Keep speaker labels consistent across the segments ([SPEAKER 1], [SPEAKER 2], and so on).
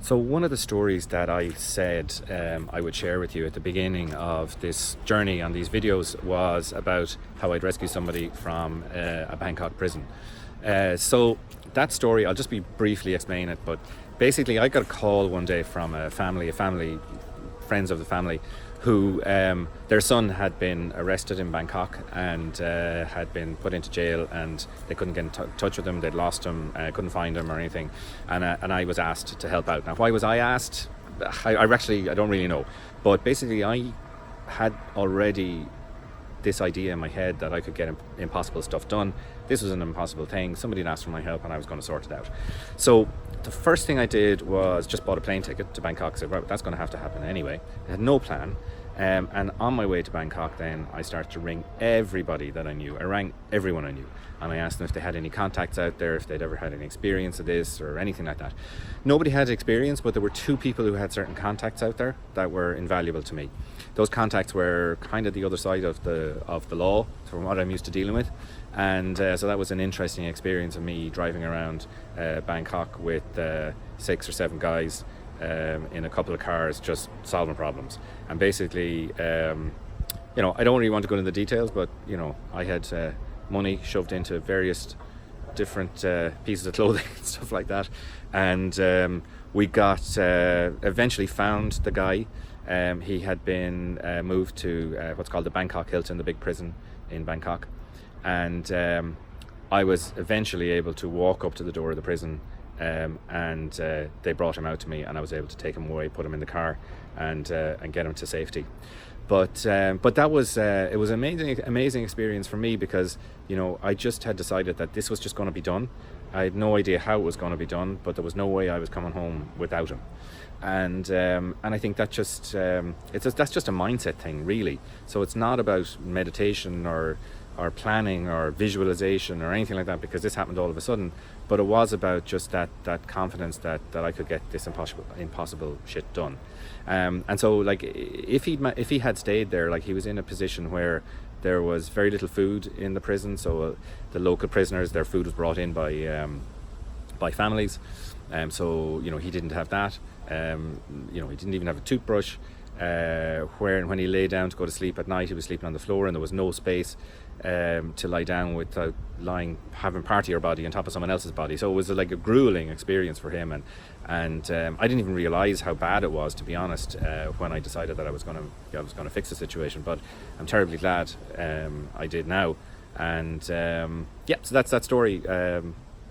[SPEAKER 1] So one of the stories that I said I would share with you at the beginning of this journey on these videos was about how I'd rescue somebody from a Bangkok prison. So that story, I'll just be briefly explain it, but basically I got a call one day from a family, friends of the family, who their son had been arrested in Bangkok and had been put into jail, and they couldn't get in touch with him. They'd lost him, couldn't find him or anything, and I was asked to help out. Now, why was I asked? I don't really know, but basically I had already this idea in my head that I could get impossible stuff done. This was an impossible thing. Somebody had asked for my help and I was going to sort it out. So the first thing I did was just bought a plane ticket to Bangkok. Said, right, that's going to have to happen anyway. I had no plan. And on my way to Bangkok then, I started to ring everybody that I knew. I rang everyone I knew. And I asked them if they had any contacts out there, if they'd ever had any experience of this or anything like that. Nobody had experience, but there were two people who had certain contacts out there that were invaluable to me. Those contacts were kind of the other side of the law from what I'm used to dealing with. And so that was an interesting experience of me driving around Bangkok with 6 or 7 guys in a couple of cars, just solving problems. And basically, I don't really want to go into the details, but I had money shoved into various different pieces of clothing and stuff like that, and we got eventually found the guy. He had been moved to what's called the Bangkok Hilton, the big prison in Bangkok, and I was eventually able to walk up to the door of the prison, and they brought him out to me, and I was able to take him away, put him in the car, and get him to safety. But that was it was an amazing experience for me, because I just had decided that this was just going to be done. I had no idea how it was going to be done, but there was no way I was coming home without him. And I think that that's just a mindset thing, really. So it's not about meditation or planning or visualization or anything like that, because this happened all of a sudden, but it was about just that confidence that I could get this impossible shit done. And so, like, if he had stayed there, like, he was in a position where there was very little food in the prison, so the local prisoners, their food was brought in by families, so he didn't have that. He didn't even have a toothbrush. When he lay down to go to sleep at night, he was sleeping on the floor, and there was no space to lie down without having part of your body on top of someone else's body. So it was like a grueling experience for him, and I didn't even realize how bad it was, to be honest, when I decided that I was going to fix the situation. But I'm terribly glad I did now. And so that's that story.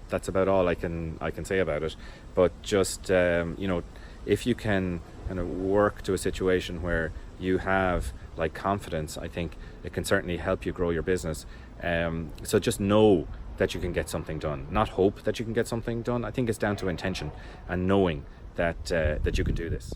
[SPEAKER 1] That's about all I can say about it. But just if you can kind of work to a situation where you have like confidence, I think it can certainly help you grow your business. So just know that you can get something done, not hope that you can get something done. I think it's down to intention and knowing that you can do this.